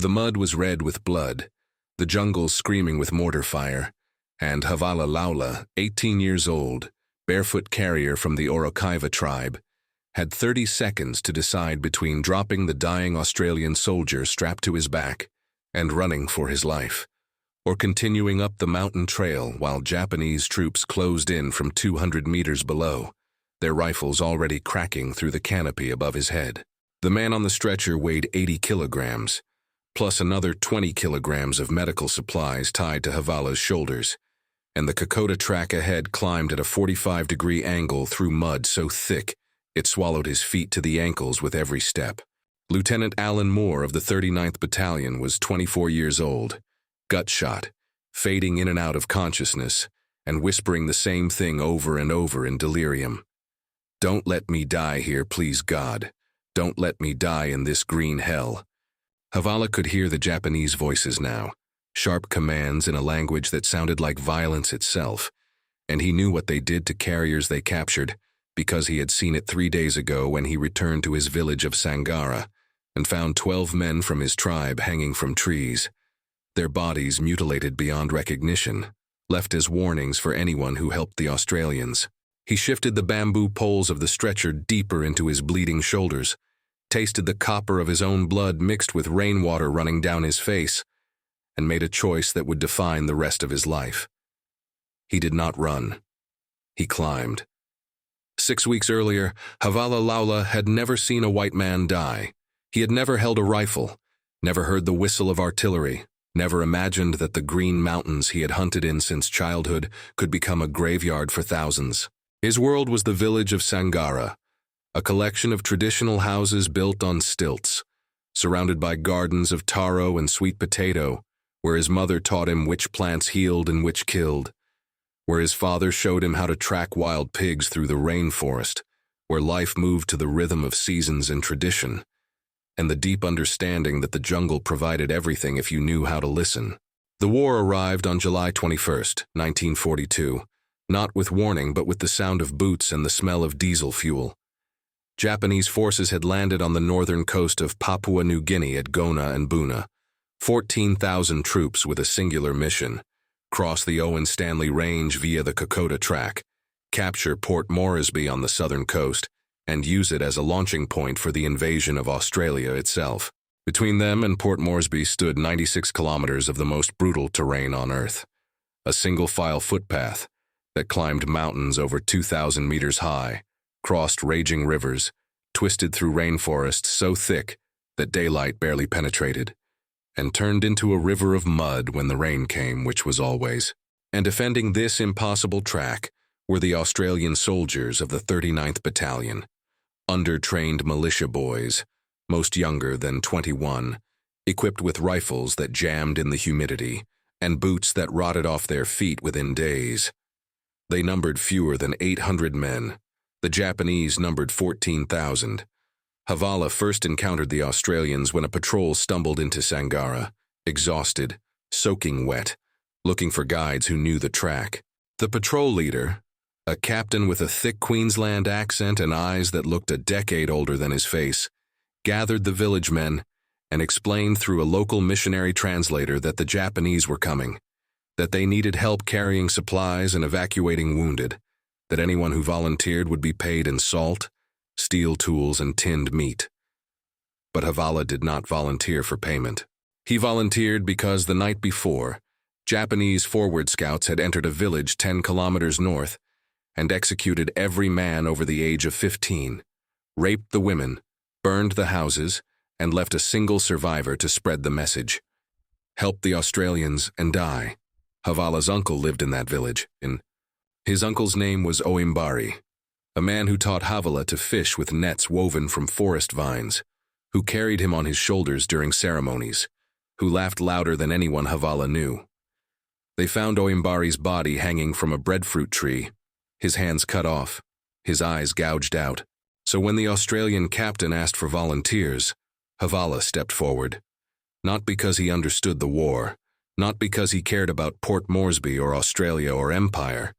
The mud was red with blood, the jungle screaming with mortar fire, and Havala Laula, 18 years old, barefoot carrier from the Kokoda tribe, had 30 seconds to decide between dropping the dying Australian soldier strapped to his back and running for his life, or continuing up the mountain trail while Japanese troops closed in from 200 meters below, their rifles already cracking through the canopy above his head. The man on the stretcher weighed 80 kilograms, plus another 20 kilograms of medical supplies tied to Havala's shoulders, and the Kokoda Track ahead climbed at a 45-degree angle through mud so thick it swallowed his feet to the ankles with every step. Lieutenant Alan Moore of the 39th Battalion was 24 years old, gut shot, fading in and out of consciousness, and whispering the same thing over and over in delirium. "Don't let me die here, please God. Don't let me die in this green hell." Havala could hear the Japanese voices now, sharp commands in a language that sounded like violence itself, and he knew what they did to carriers they captured because he had seen it 3 days ago when he returned to his village of Sangara and found 12 men from his tribe hanging from trees, their bodies mutilated beyond recognition, left as warnings for anyone who helped the Australians. He shifted the bamboo poles of the stretcher deeper into his bleeding shoulders, tasted the copper of his own blood mixed with rainwater running down his face, and made a choice that would define the rest of his life. He did not run. He climbed. 6 weeks earlier, Havala Laula had never seen a white man die. He had never held a rifle, never heard the whistle of artillery, never imagined that the green mountains he had hunted in since childhood could become a graveyard for thousands. His world was the village of Sangara, a collection of traditional houses built on stilts, surrounded by gardens of taro and sweet potato, where his mother taught him which plants healed and which killed, where his father showed him how to track wild pigs through the rainforest, where life moved to the rhythm of seasons and tradition, and the deep understanding that the jungle provided everything if you knew how to listen. The war arrived on July 21st, 1942, not with warning but with the sound of boots and the smell of diesel fuel. Japanese forces had landed on the northern coast of Papua New Guinea at Gona and Buna, 14,000 troops with a singular mission: cross the Owen Stanley Range via the Kokoda Track, capture Port Moresby on the southern coast, and use it as a launching point for the invasion of Australia itself. Between them and Port Moresby stood 96 kilometers of the most brutal terrain on Earth, a single-file footpath that climbed mountains over 2,000 meters high, crossed raging rivers, twisted through rainforests so thick that daylight barely penetrated, and turned into a river of mud when the rain came, which was always. And defending this impossible track were the Australian soldiers of the 39th Battalion, under-trained militia boys, most younger than 21, equipped with rifles that jammed in the humidity and boots that rotted off their feet within days. They numbered fewer than 800 men. The Japanese numbered 14,000. Havala first encountered the Australians when a patrol stumbled into Sangara, exhausted, soaking wet, looking for guides who knew the track. The patrol leader, a captain with a thick Queensland accent and eyes that looked a decade older than his face, gathered the village men and explained through a local missionary translator that the Japanese were coming, that they needed help carrying supplies and evacuating wounded, that anyone who volunteered would be paid in salt, steel tools, and tinned meat. But Havala did not volunteer for payment. He volunteered because the night before, Japanese forward scouts had entered a village 10 kilometers north and executed every man over the age of 15, raped the women, burned the houses, and left a single survivor to spread the message: help the Australians and die. Havala's uncle lived in that village. His uncle's name was Oimbari, a man who taught Havala to fish with nets woven from forest vines, who carried him on his shoulders during ceremonies, who laughed louder than anyone Havala knew. They found Oimbari's body hanging from a breadfruit tree, his hands cut off, his eyes gouged out. So when the Australian captain asked for volunteers, Havala stepped forward, not because he understood the war, not because he cared about Port Moresby or Australia or Empire,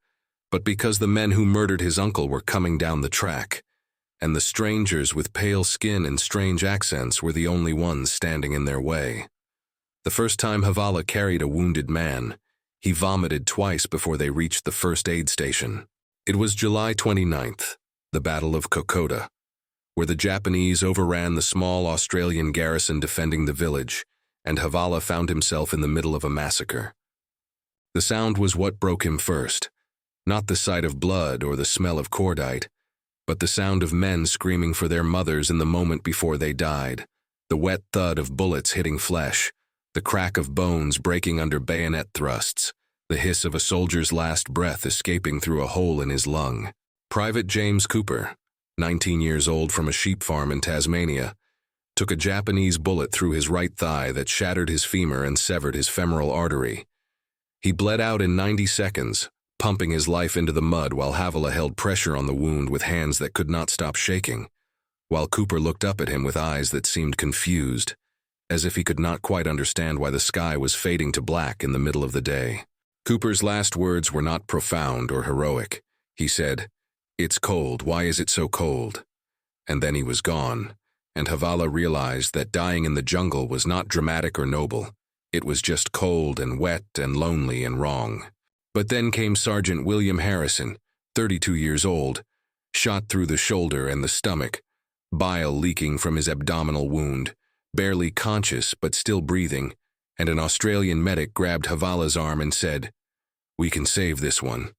but because the men who murdered his uncle were coming down the track, and the strangers with pale skin and strange accents were the only ones standing in their way. The first time Havala carried a wounded man, he vomited twice before they reached the first aid station. It was July 29th, the Battle of Kokoda, where the Japanese overran the small Australian garrison defending the village, and Havala found himself in the middle of a massacre. The sound was what broke him first, not the sight of blood or the smell of cordite, but the sound of men screaming for their mothers in the moment before they died, the wet thud of bullets hitting flesh, the crack of bones breaking under bayonet thrusts, the hiss of a soldier's last breath escaping through a hole in his lung. Private James Cooper, 19 years old from a sheep farm in Tasmania, took a Japanese bullet through his right thigh that shattered his femur and severed his femoral artery. He bled out in 90 seconds, pumping his life into the mud while Havala held pressure on the wound with hands that could not stop shaking, while Cooper looked up at him with eyes that seemed confused, as if he could not quite understand why the sky was fading to black in the middle of the day. Cooper's last words were not profound or heroic. He said, "It's cold, why is it so cold?" And then he was gone, and Havala realized that dying in the jungle was not dramatic or noble. It was just cold and wet and lonely and wrong. But then came Sergeant William Harrison, 32 years old, shot through the shoulder and the stomach, bile leaking from his abdominal wound, barely conscious but still breathing, and an Australian medic grabbed Havala's arm and said, "We can save this one,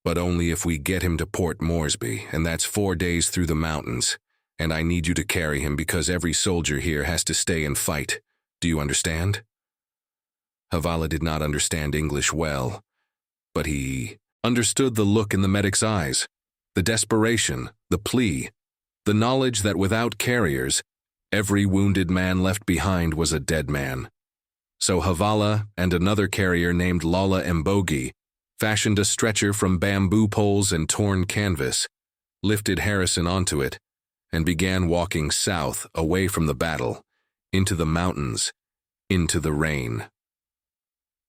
but only if we get him to Port Moresby, and that's 4 days through the mountains, and I need you to carry him because every soldier here has to stay and fight. Do you understand?" Havala did not understand English well, but he understood the look in the medic's eyes, the desperation, the plea, the knowledge that without carriers, every wounded man left behind was a dead man. So Havala and another carrier named Lala Mbogi fashioned a stretcher from bamboo poles and torn canvas, lifted Harrison onto it, and began walking south away from the battle, into the mountains, into the rain.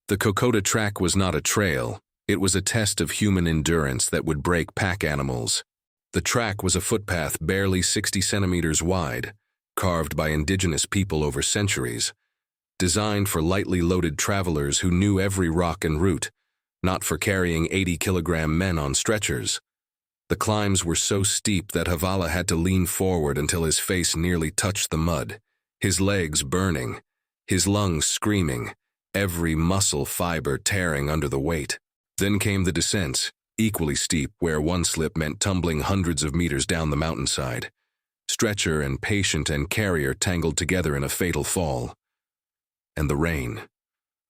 The Kokoda Track was not a trail, it was a test of human endurance that would break pack animals. The track was a footpath barely 60 centimeters wide, carved by indigenous people over centuries, designed for lightly loaded travelers who knew every rock and route, not for carrying 80-kilogram men on stretchers. The climbs were so steep that Havala had to lean forward until his face nearly touched the mud, his legs burning, his lungs screaming, every muscle fiber tearing under the weight. Then came the descents, equally steep, where one slip meant tumbling hundreds of meters down the mountainside. Stretcher and patient and carrier tangled together in a fatal fall. And the rain.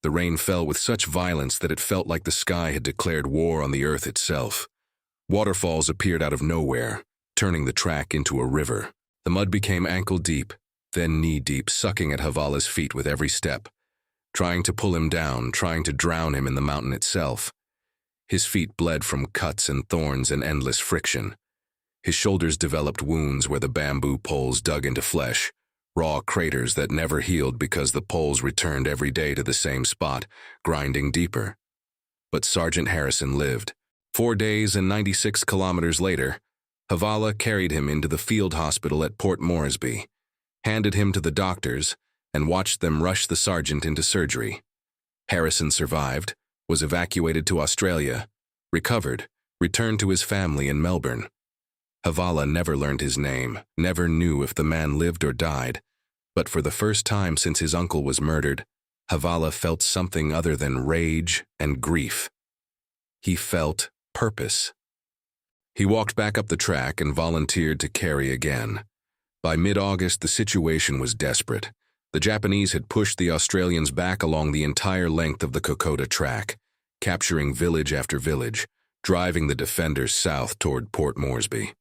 The rain fell with such violence that it felt like the sky had declared war on the earth itself. Waterfalls appeared out of nowhere, turning the track into a river. The mud became ankle-deep, then knee-deep, sucking at Havala's feet with every step, trying to pull him down, trying to drown him in the mountain itself. His feet bled from cuts and thorns and endless friction. His shoulders developed wounds where the bamboo poles dug into flesh, raw craters that never healed because the poles returned every day to the same spot, grinding deeper. But Sergeant Harrison lived. 4 days and 96 kilometers later, Havala carried him into the field hospital at Port Moresby, handed him to the doctors, and watched them rush the sergeant into surgery. Harrison survived, was evacuated to Australia, recovered, returned to his family in Melbourne. Havala never learned his name, never knew if the man lived or died, but for the first time since his uncle was murdered, Havala felt something other than rage and grief. He felt purpose. He walked back up the track and volunteered to carry again. By mid-August, the situation was desperate. The Japanese had pushed the Australians back along the entire length of the Kokoda Track, capturing village after village, driving the defenders south toward Port Moresby.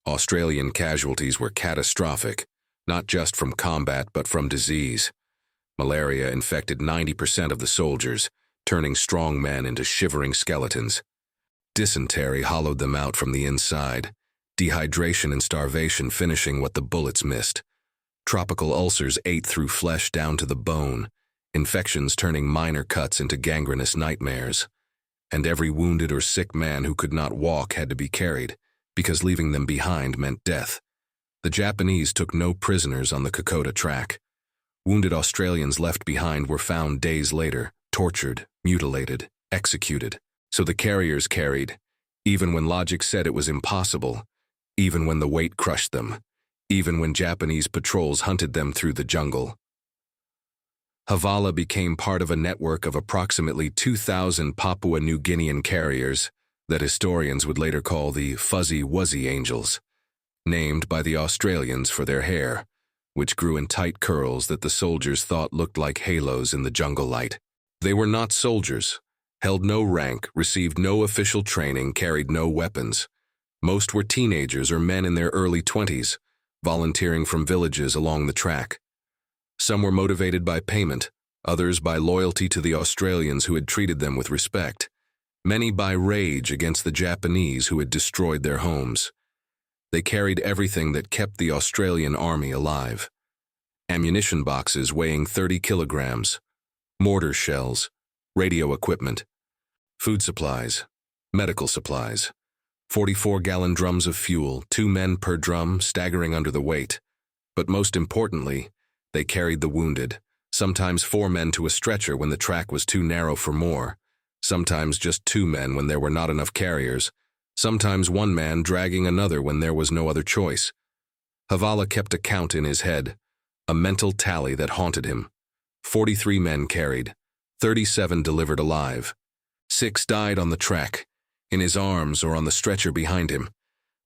Australian casualties were catastrophic, not just from combat but from disease. Malaria infected 90% of the soldiers, turning strong men into shivering skeletons. Dysentery hollowed them out from the inside, dehydration and starvation finishing what the bullets missed. Tropical ulcers ate through flesh down to the bone, infections turning minor cuts into gangrenous nightmares. And every wounded or sick man who could not walk had to be carried, because leaving them behind meant death. The Japanese took no prisoners on the Kokoda Track. Wounded Australians left behind were found days later, tortured, mutilated, executed. So the carriers carried, even when logic said it was impossible, even when the weight crushed them, even when Japanese patrols hunted them through the jungle. Havala became part of a network of approximately 2,000 Papua New Guinean carriers that historians would later call the Fuzzy Wuzzy Angels, named by the Australians for their hair, which grew in tight curls that the soldiers thought looked like halos in the jungle light. They were not soldiers, held no rank, received no official training, carried no weapons. Most were teenagers or men in their early 20s, volunteering from villages along the track. Some were motivated by payment, others by loyalty to the Australians who had treated them with respect, many by rage against the Japanese who had destroyed their homes. They carried everything that kept the Australian army alive. Ammunition boxes weighing 30 kilograms, mortar shells, radio equipment, food supplies, medical supplies, 44-gallon drums of fuel, 2 men per drum staggering under the weight. But most importantly, they carried the wounded, sometimes 4 men to a stretcher when the track was too narrow for more, sometimes just 2 men when there were not enough carriers, sometimes 1 man dragging another when there was no other choice. Havala kept a count in his head, a mental tally that haunted him. 43 men carried, 37 delivered alive. 6 died on the track, in his arms or on the stretcher behind him,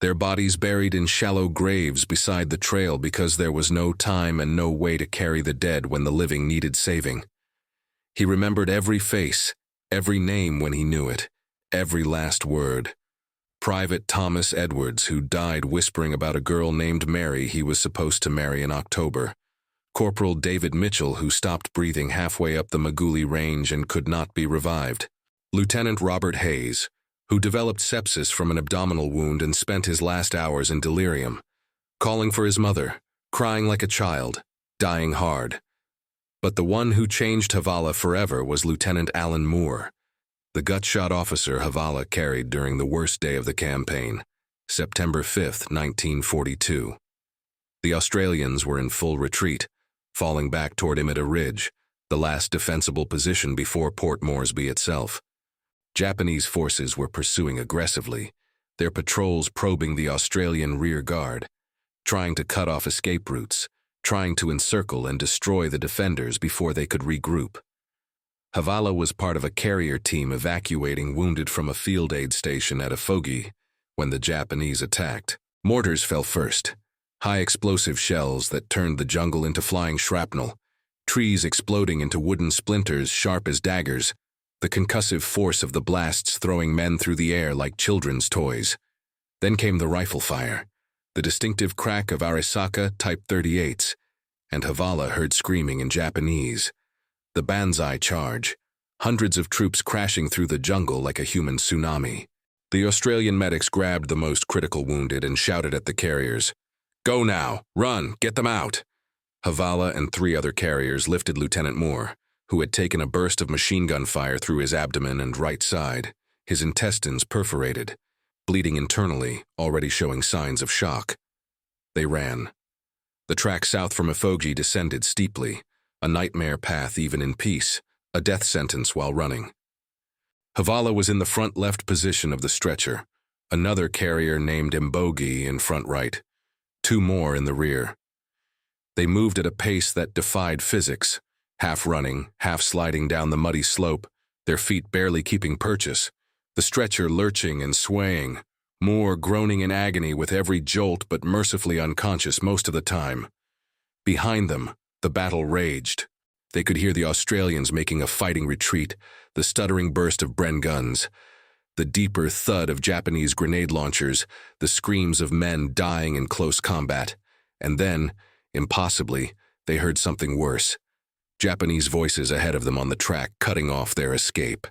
their bodies buried in shallow graves beside the trail because there was no time and no way to carry the dead when the living needed saving. He remembered every face, every name when he knew it, every last word. Private Thomas Edwards, who died whispering about a girl named Mary he was supposed to marry in October. Corporal David Mitchell, who stopped breathing halfway up the Maguli Range and could not be revived. Lieutenant Robert Hayes, who developed sepsis from an abdominal wound and spent his last hours in delirium, calling for his mother, crying like a child, dying hard. But the one who changed Havala forever was Lieutenant Alan Moore, the gut-shot officer Havala carried during the worst day of the campaign, September 5, 1942. The Australians were in full retreat, falling back toward Imita Ridge, the last defensible position before Port Moresby itself. Japanese forces were pursuing aggressively, their patrols probing the Australian rear guard, trying to cut off escape routes, trying to encircle and destroy the defenders before they could regroup. Havala was part of a carrier team evacuating wounded from a field aid station at Afogi when the Japanese attacked. Mortars fell first, high explosive shells that turned the jungle into flying shrapnel, trees exploding into wooden splinters sharp as daggers, the concussive force of the blasts throwing men through the air like children's toys. Then came the rifle fire, the distinctive crack of Arisaka Type 38s, and Havala heard screaming in Japanese. The Banzai charge, hundreds of troops crashing through the jungle like a human tsunami. The Australian medics grabbed the most critical wounded and shouted at the carriers, "Go now! Run! Get them out!" Havala and 3 other carriers lifted Lieutenant Moore, who had taken a burst of machine gun fire through his abdomen and right side, his intestines perforated, bleeding internally, already showing signs of shock. They ran. The track south from Afogi descended steeply, a nightmare path even in peace, a death sentence while running. Havala was in the front left position of the stretcher, another carrier named Mbogi in front right, 2 more in the rear. They moved at a pace that defied physics, half running, half sliding down the muddy slope, their feet barely keeping purchase, the stretcher lurching and swaying, Moore groaning in agony with every jolt but mercifully unconscious most of the time. Behind them, the battle raged. They could hear the Australians making a fighting retreat, the stuttering burst of Bren guns, the deeper thud of Japanese grenade launchers, the screams of men dying in close combat. And then, impossibly, they heard something worse. Japanese voices ahead of them on the track cutting off their escape.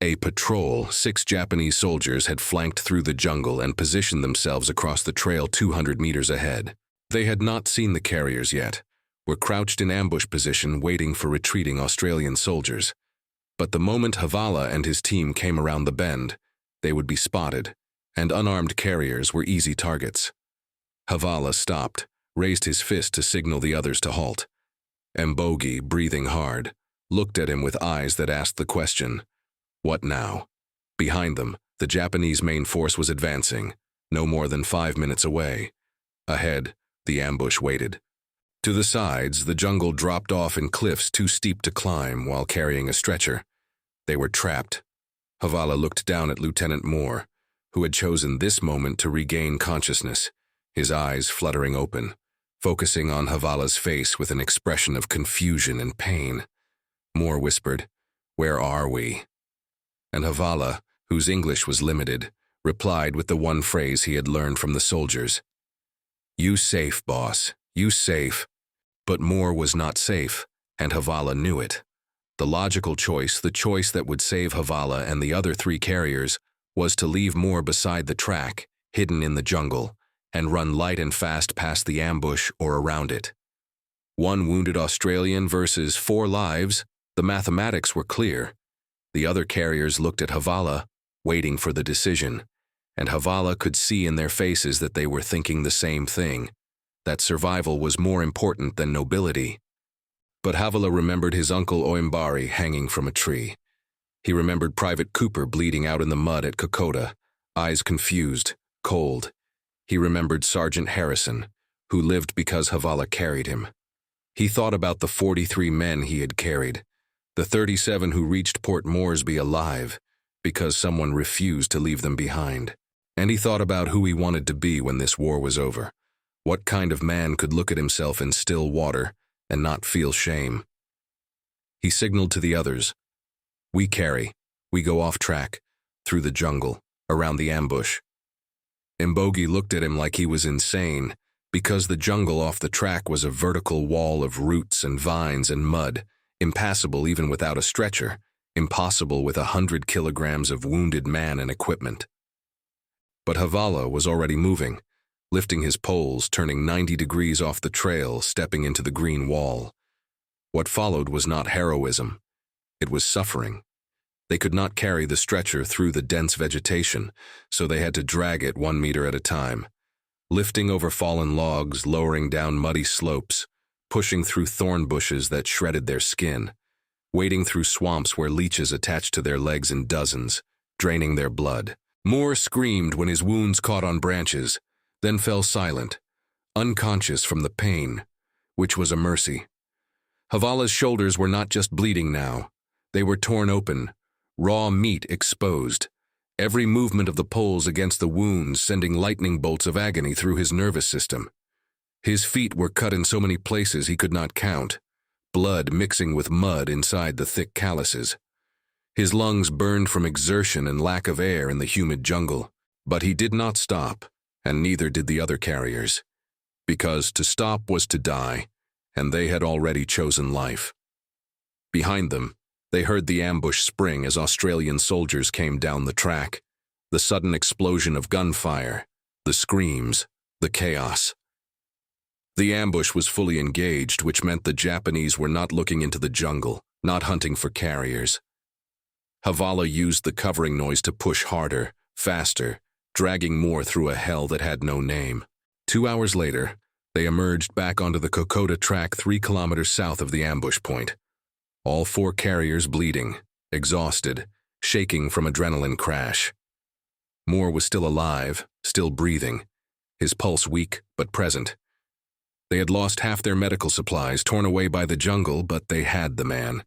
A patrol, 6 Japanese soldiers had flanked through the jungle and positioned themselves across the trail 200 meters ahead. They had not seen the carriers yet, were crouched in ambush position waiting for retreating Australian soldiers. But the moment Havala and his team came around the bend, they would be spotted, and unarmed carriers were easy targets. Havala stopped, raised his fist to signal the others to halt. Mbogi, breathing hard, looked at him with eyes that asked the question, "What now?" Behind them, the Japanese main force was advancing, no more than 5 minutes away. Ahead, the ambush waited. To the sides, the jungle dropped off in cliffs too steep to climb while carrying a stretcher. They were trapped. Havala looked down at Lieutenant Moore, who had chosen this moment to regain consciousness, his eyes fluttering open, focusing on Havala's face with an expression of confusion and pain. Moore whispered, "Where are we?" And Havala, whose English was limited, replied with the one phrase he had learned from the soldiers. "You safe, boss. You safe." But Moore was not safe, and Havala knew it. The logical choice, the choice that would save Havala and the other 3 carriers, was to leave Moore beside the track, hidden in the jungle, and run light and fast past the ambush or around it. 1 wounded Australian versus 4 lives, the mathematics were clear. The other carriers looked at Havala, waiting for the decision, and Havala could see in their faces that they were thinking the same thing, that survival was more important than nobility. But Havala remembered his uncle Oimbari hanging from a tree. He remembered Private Cooper bleeding out in the mud at Kokoda, eyes confused, cold. He remembered Sergeant Harrison, who lived because Havala carried him. He thought about the 43 men he had carried, the 37 who reached Port Moresby alive because someone refused to leave them behind. And he thought about who he wanted to be when this war was over. What kind of man could look at himself in still water and not feel shame? He signaled to the others, "We carry. We go off track, through the jungle, around the ambush." Mbogi looked at him like he was insane, because the jungle off the track was a vertical wall of roots and vines and mud, impassable even without a stretcher, impossible with 100 kilograms of wounded man and equipment. But Havala was already moving, lifting his poles, turning 90 degrees off the trail, stepping into the green wall. What followed was not heroism. It was suffering. They could not carry the stretcher through the dense vegetation, so they had to drag it 1 meter at a time, lifting over fallen logs, lowering down muddy slopes, pushing through thorn bushes that shredded their skin, wading through swamps where leeches attached to their legs in dozens, draining their blood. Moore screamed when his wounds caught on branches, then fell silent, unconscious from the pain, which was a mercy. Havala's shoulders were not just bleeding now. They were torn open, raw meat exposed, every movement of the poles against the wounds sending lightning bolts of agony through his nervous system. His feet were cut in so many places he could not count, blood mixing with mud inside the thick calluses. His lungs burned from exertion and lack of air in the humid jungle, but he did not stop, and neither did the other carriers, because to stop was to die, and they had already chosen life. Behind them, they heard the ambush spring as Australian soldiers came down the track, the sudden explosion of gunfire, the screams, the chaos. The ambush was fully engaged, which meant the Japanese were not looking into the jungle, not hunting for carriers. Havala used the covering noise to push harder, faster, dragging Moore through a hell that had no name. 2 hours later, they emerged back onto the Kokoda Track 3 kilometers south of the ambush point. All 4 carriers bleeding, exhausted, shaking from adrenaline crash. Moore was still alive, still breathing, his pulse weak but present. They had lost half their medical supplies, torn away by the jungle, but they had the man,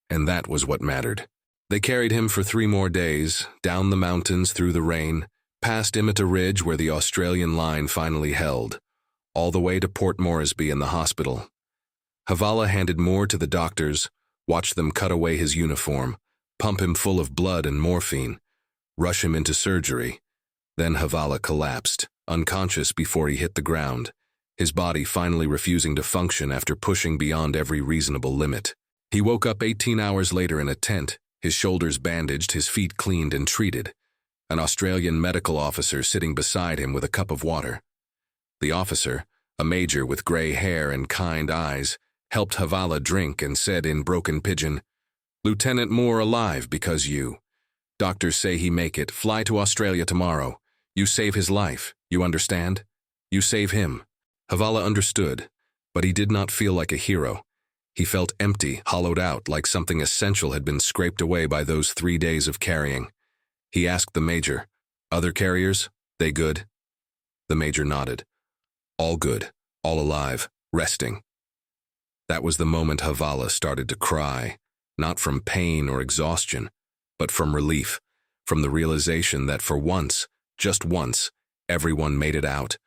and that was what mattered. They carried him for 3 more days, down the mountains through the rain, past Imita Ridge where the Australian line finally held, all the way to Port Moresby and the hospital. Havala handed Moore to the doctors, watched them cut away his uniform, pump him full of blood and morphine, rush him into surgery. Then Havala collapsed, unconscious before he hit the ground, his body finally refusing to function after pushing beyond every reasonable limit. He woke up 18 hours later in a tent, his shoulders bandaged, his feet cleaned and treated, an Australian medical officer sitting beside him with a cup of water. The officer, a major with gray hair and kind eyes, helped Havala drink and said in broken pidgin, "Lieutenant Moore alive because you. Doctors say he make it. Fly to Australia tomorrow. You save his life, you understand? You save him." Havala understood, but he did not feel like a hero. He felt empty, hollowed out, like something essential had been scraped away by those 3 days of carrying. He asked the major, "Other carriers? They good?" The major nodded. "All good, all alive, resting." That was the moment Havala started to cry, not from pain or exhaustion, but from relief, from the realization that for once, just once, everyone made it out.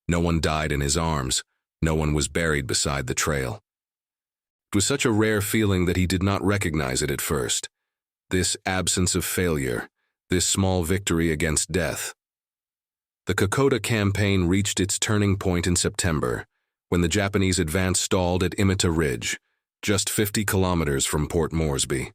No one died in his arms. No one was buried beside the trail. It was such a rare feeling that he did not recognize it at first. This absence of failure, this small victory against death. The Kokoda campaign reached its turning point in September, when the Japanese advance stalled at Imita Ridge, just 50 kilometers from Port Moresby.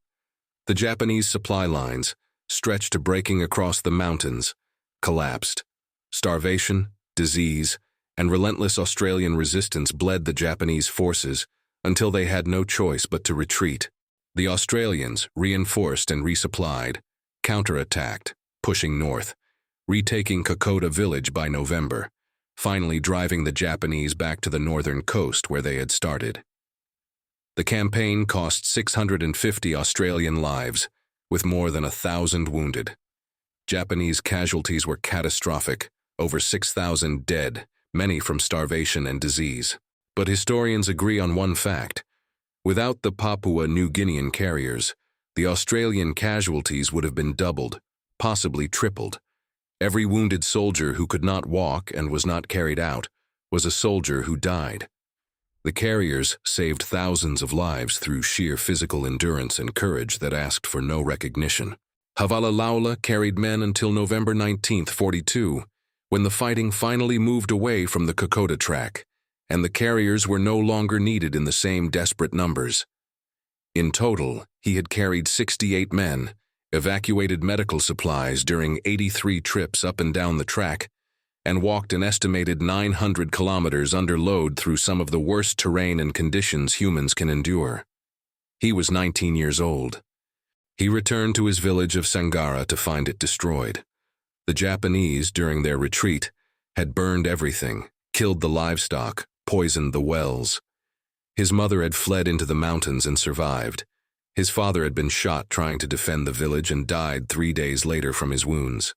The Japanese supply lines, stretched to breaking across the mountains, collapsed. Starvation, disease, and relentless Australian resistance bled the Japanese forces until they had no choice but to retreat. The Australians, reinforced and resupplied, counterattacked, pushing north, retaking Kokoda village by November, finally driving the Japanese back to the northern coast where they had started. The campaign cost 650 Australian lives, with more than 1,000 wounded. Japanese casualties were catastrophic, over 6,000 dead, many from starvation and disease. But historians agree on one fact. Without the Papua New Guinean carriers, the Australian casualties would have been doubled, possibly tripled. Every wounded soldier who could not walk and was not carried out was a soldier who died. The carriers saved thousands of lives through sheer physical endurance and courage that asked for no recognition. Havala Laula carried men until November 19, 42, when the fighting finally moved away from the Kokoda Track, and the carriers were no longer needed in the same desperate numbers. In total, he had carried 68 men, evacuated medical supplies during 83 trips up and down the track, and walked an estimated 900 kilometers under load through some of the worst terrain and conditions humans can endure. He was 19 years old. He returned to his village of Sangara to find it destroyed. The Japanese, during their retreat, had burned everything, killed the livestock, poisoned the wells. His mother had fled into the mountains and survived. His father had been shot trying to defend the village and died 3 days later from his wounds.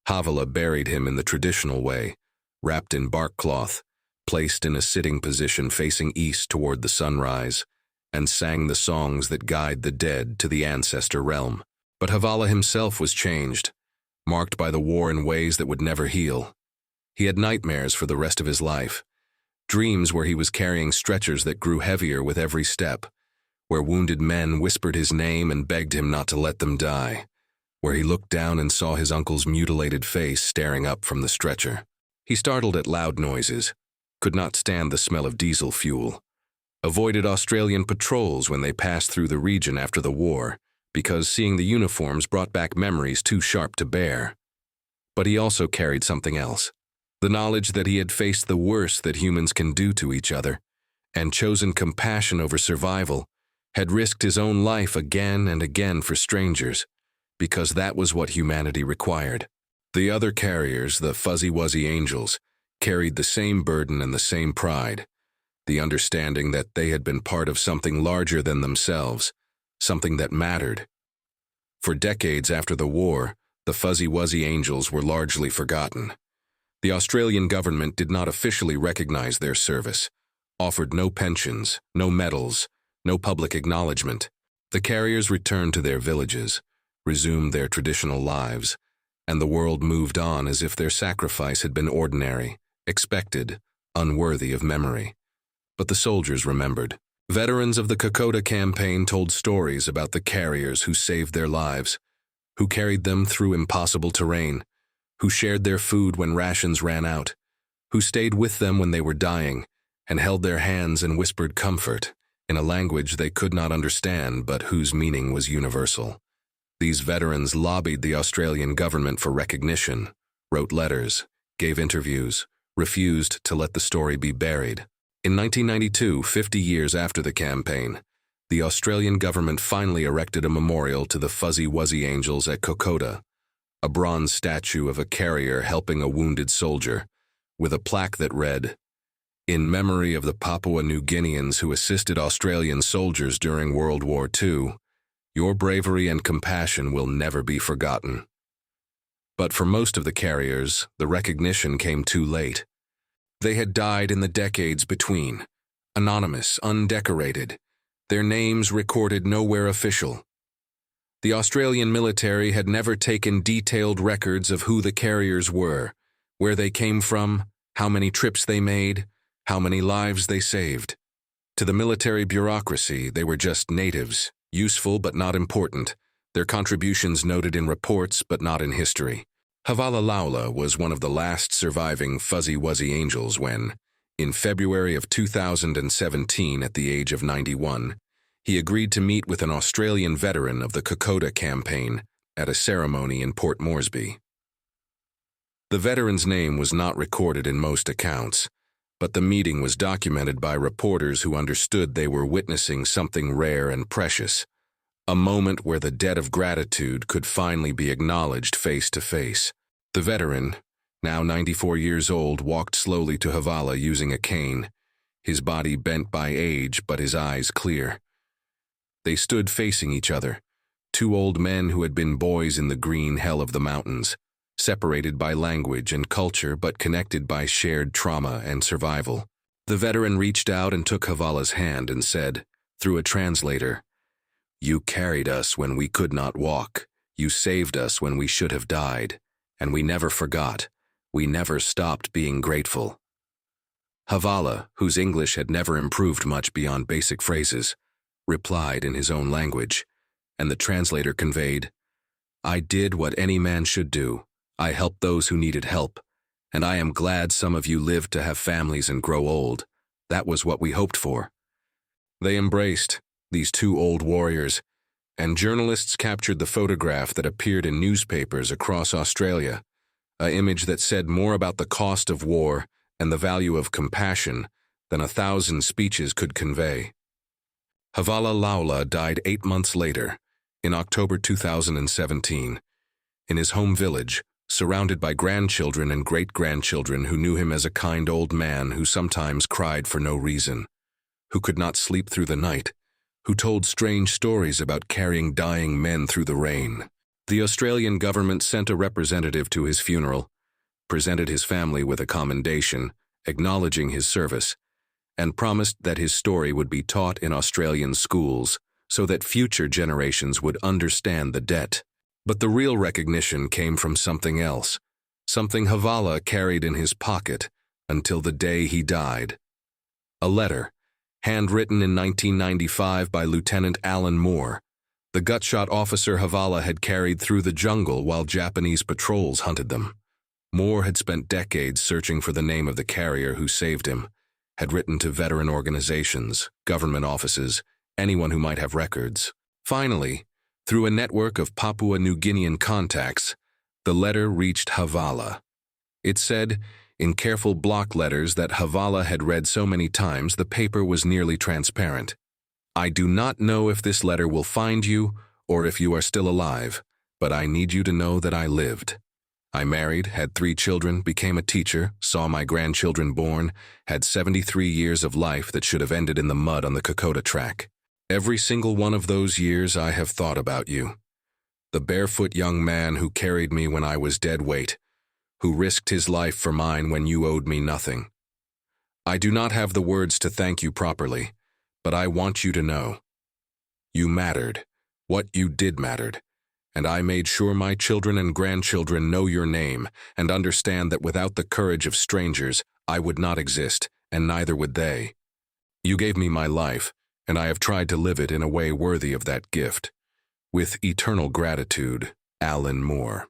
Havala buried him in the traditional way, wrapped in bark cloth, placed in a sitting position facing east toward the sunrise, and sang the songs that guide the dead to the ancestor realm. But Havala himself was changed, marked by the war in ways that would never heal. He had nightmares for the rest of his life, dreams where he was carrying stretchers that grew heavier with every step, where wounded men whispered his name and begged him not to let them die, where he looked down and saw his uncle's mutilated face staring up from the stretcher. He startled at loud noises, could not stand the smell of diesel fuel, avoided Australian patrols when they passed through the region after the war, because seeing the uniforms brought back memories too sharp to bear. But he also carried something else, the knowledge that he had faced the worst that humans can do to each other, and chosen compassion over survival, had risked his own life again and again for strangers, because that was what humanity required. The other carriers, the Fuzzy Wuzzy Angels, carried the same burden and the same pride, the understanding that they had been part of something larger than themselves, something that mattered. For decades after the war, the Fuzzy Wuzzy Angels were largely forgotten. The Australian government did not officially recognize their service, offered no pensions, no medals, no public acknowledgement. The carriers returned to their villages, resumed their traditional lives, and the world moved on as if their sacrifice had been ordinary, expected, unworthy of memory. But the soldiers remembered. Veterans of the Kokoda campaign told stories about the carriers who saved their lives, who carried them through impossible terrain, who shared their food when rations ran out, who stayed with them when they were dying, and held their hands and whispered comfort in a language they could not understand but whose meaning was universal. These veterans lobbied the Australian government for recognition, wrote letters, gave interviews, refused to let the story be buried. In 1992, 50 years after the campaign, the Australian government finally erected a memorial to the Fuzzy Wuzzy Angels at Kokoda, a bronze statue of a carrier helping a wounded soldier, with a plaque that read, In memory of the Papua New Guineans who assisted Australian soldiers during World War II, your bravery and compassion will never be forgotten. But for most of the carriers, the recognition came too late. They had died in the decades between, anonymous, undecorated, their names recorded nowhere official. The Australian military had never taken detailed records of who the carriers were, where they came from, how many trips they made, how many lives they saved. To the military bureaucracy, they were just natives, useful but not important, their contributions noted in reports but not in history. Havala Laula was one of the last surviving Fuzzy Wuzzy Angels when, in February of 2017 at the age of 91, he agreed to meet with an Australian veteran of the Kokoda campaign at a ceremony in Port Moresby. The veteran's name was not recorded in most accounts, but the meeting was documented by reporters who understood they were witnessing something rare and precious, a moment where the debt of gratitude could finally be acknowledged face to face. The veteran, now 94 years old, walked slowly to Havala using a cane, his body bent by age but his eyes clear. They stood facing each other, two old men who had been boys in the green hell of the mountains, separated by language and culture but connected by shared trauma and survival. The veteran reached out and took Havala's hand and said, through a translator, "You carried us when we could not walk. You saved us when we should have died. And we never forgot. We never stopped being grateful." Havala, whose English had never improved much beyond basic phrases, replied in his own language, and the translator conveyed, "I did what any man should do. I helped those who needed help, and I am glad some of you lived to have families and grow old. That was what we hoped for." They embraced, these two old warriors, and journalists captured the photograph that appeared in newspapers across Australia, an image that said more about the cost of war and the value of compassion than 1,000 speeches could convey. Havala Laula died 8 months later, in October 2017, in his home village, surrounded by grandchildren and great-grandchildren who knew him as a kind old man who sometimes cried for no reason, who could not sleep through the night, who told strange stories about carrying dying men through the rain. The Australian government sent a representative to his funeral, presented his family with a commendation, acknowledging his service, and promised that his story would be taught in Australian schools so that future generations would understand the debt. But the real recognition came from something else, something Havala carried in his pocket until the day he died. A letter, handwritten in 1995 by Lieutenant Alan Moore, the gutshot officer Havala had carried through the jungle while Japanese patrols hunted them. Moore had spent decades searching for the name of the carrier who saved him, had written to veteran organizations, government offices, anyone who might have records. Finally, through a network of Papua New Guinean contacts, the letter reached Havala. It said, in careful block letters that Havala had read so many times the paper was nearly transparent. "I do not know if this letter will find you or if you are still alive, but I need you to know that I lived. I married, had 3 children, became a teacher, saw my grandchildren born, had 73 years of life that should have ended in the mud on the Kokoda Track. Every single one of those years I have thought about you. The barefoot young man who carried me when I was dead weight, who risked his life for mine when you owed me nothing. I do not have the words to thank you properly, but I want you to know. You mattered. What you did mattered. And I made sure my children and grandchildren know your name and understand that without the courage of strangers, I would not exist, and neither would they. You gave me my life, and I have tried to live it in a way worthy of that gift. With eternal gratitude, Alan Moore."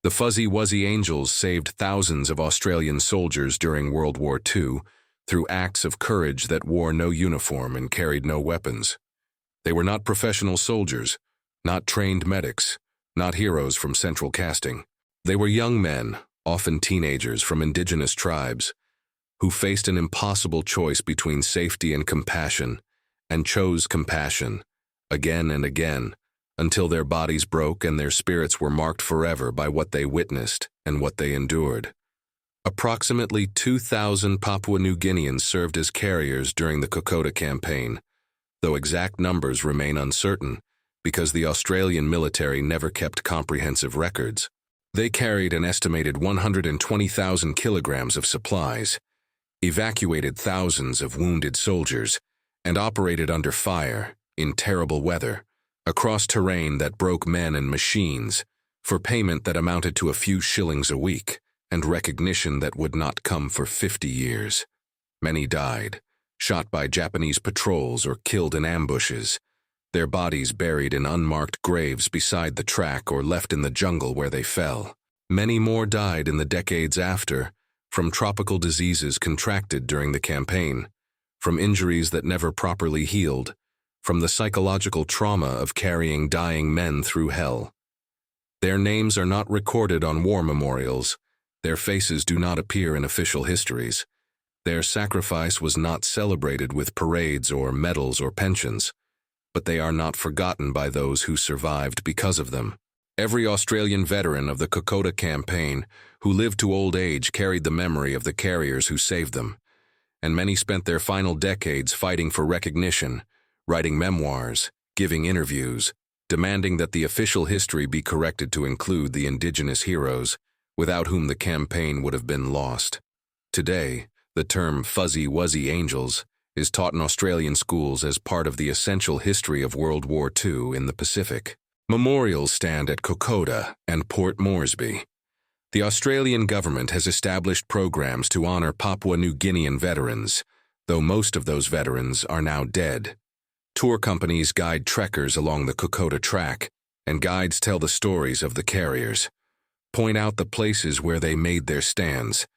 The Fuzzy Wuzzy Angels saved thousands of Australian soldiers during World War II through acts of courage that wore no uniform and carried no weapons. They were not professional soldiers, not trained medics, not heroes from central casting. They were young men, often teenagers from indigenous tribes, who faced an impossible choice between safety and compassion, and chose compassion, again and again, until their bodies broke and their spirits were marked forever by what they witnessed and what they endured. Approximately 2,000 Papua New Guineans served as carriers during the Kokoda campaign, though exact numbers remain uncertain because the Australian military never kept comprehensive records. They carried an estimated 120,000 kilograms of supplies, evacuated thousands of wounded soldiers, and operated under fire, in terrible weather, across terrain that broke men and machines, for payment that amounted to a few shillings a week, and recognition that would not come for 50 years. Many died, shot by Japanese patrols or killed in ambushes, their bodies buried in unmarked graves beside the track or left in the jungle where they fell. Many more died in the decades after, from tropical diseases contracted during the campaign, from injuries that never properly healed, from the psychological trauma of carrying dying men through hell. Their names are not recorded on war memorials, their faces do not appear in official histories, their sacrifice was not celebrated with parades or medals or pensions, but they are not forgotten by those who survived because of them. Every Australian veteran of the Kokoda campaign who lived to old age carried the memory of the carriers who saved them, and many spent their final decades fighting for recognition, writing memoirs, giving interviews, demanding that the official history be corrected to include the indigenous heroes, without whom the campaign would have been lost. Today, the term Fuzzy Wuzzy Angels is taught in Australian schools as part of the essential history of World War II in the Pacific. Memorials stand at Kokoda and Port Moresby. The Australian government has established programs to honour Papua New Guinean veterans, though most of those veterans are now dead. Tour companies guide trekkers along the Kokoda Track, and guides tell the stories of the carriers, point out the places where they made their stands,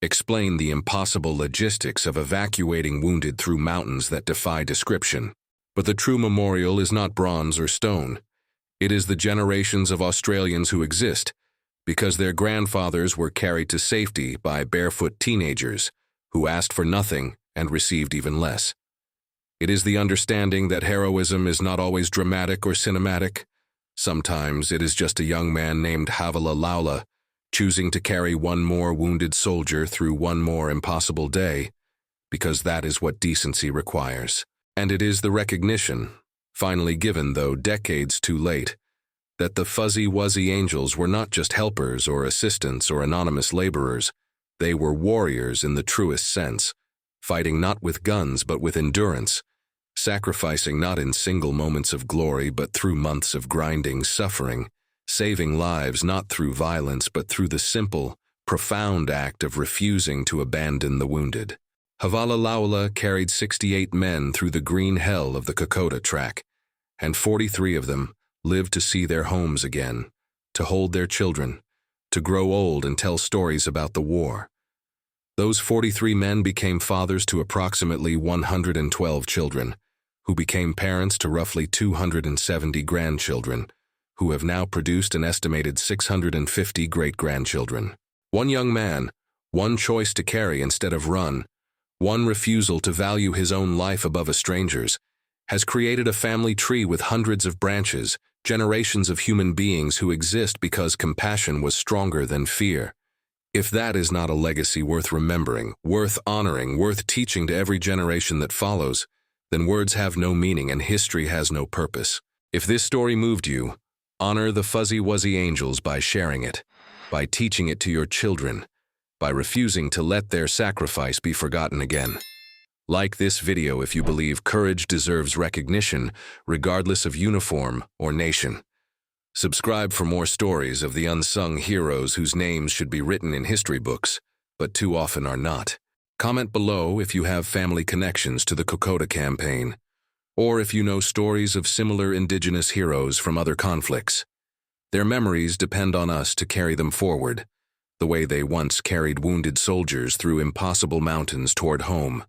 explain the impossible logistics of evacuating wounded through mountains that defy description. But the true memorial is not bronze or stone. It is the generations of Australians who exist because their grandfathers were carried to safety by barefoot teenagers who asked for nothing and received even less. It is the understanding that heroism is not always dramatic or cinematic. Sometimes it is just a young man named Havala Laula choosing to carry one more wounded soldier through one more impossible day, because that is what decency requires. And it is the recognition, finally given though decades too late, that the Fuzzy Wuzzy Angels were not just helpers or assistants or anonymous laborers, they were warriors in the truest sense, fighting not with guns but with endurance, sacrificing not in single moments of glory but through months of grinding suffering, saving lives not through violence but through the simple, profound act of refusing to abandon the wounded. Havala Laula carried 68 men through the green hell of the Kokoda Track, and 43 of them lived to see their homes again, to hold their children, to grow old and tell stories about the war. Those 43 men became fathers to approximately 112 children, who became parents to roughly 270 grandchildren, who have now produced an estimated 650 great-grandchildren. One young man, one choice to carry instead of run, one refusal to value his own life above a stranger's, has created a family tree with hundreds of branches, generations of human beings who exist because compassion was stronger than fear. If that is not a legacy worth remembering, worth honoring, worth teaching to every generation that follows, then words have no meaning and history has no purpose. If this story moved you, honor the Fuzzy Wuzzy Angels by sharing it, by teaching it to your children, by refusing to let their sacrifice be forgotten again. Like this video if you believe courage deserves recognition, regardless of uniform or nation. Subscribe for more stories of the unsung heroes whose names should be written in history books, but too often are not. Comment below if you have family connections to the Kokoda campaign, or if you know stories of similar indigenous heroes from other conflicts. Their memories depend on us to carry them forward, the way they once carried wounded soldiers through impossible mountains toward home.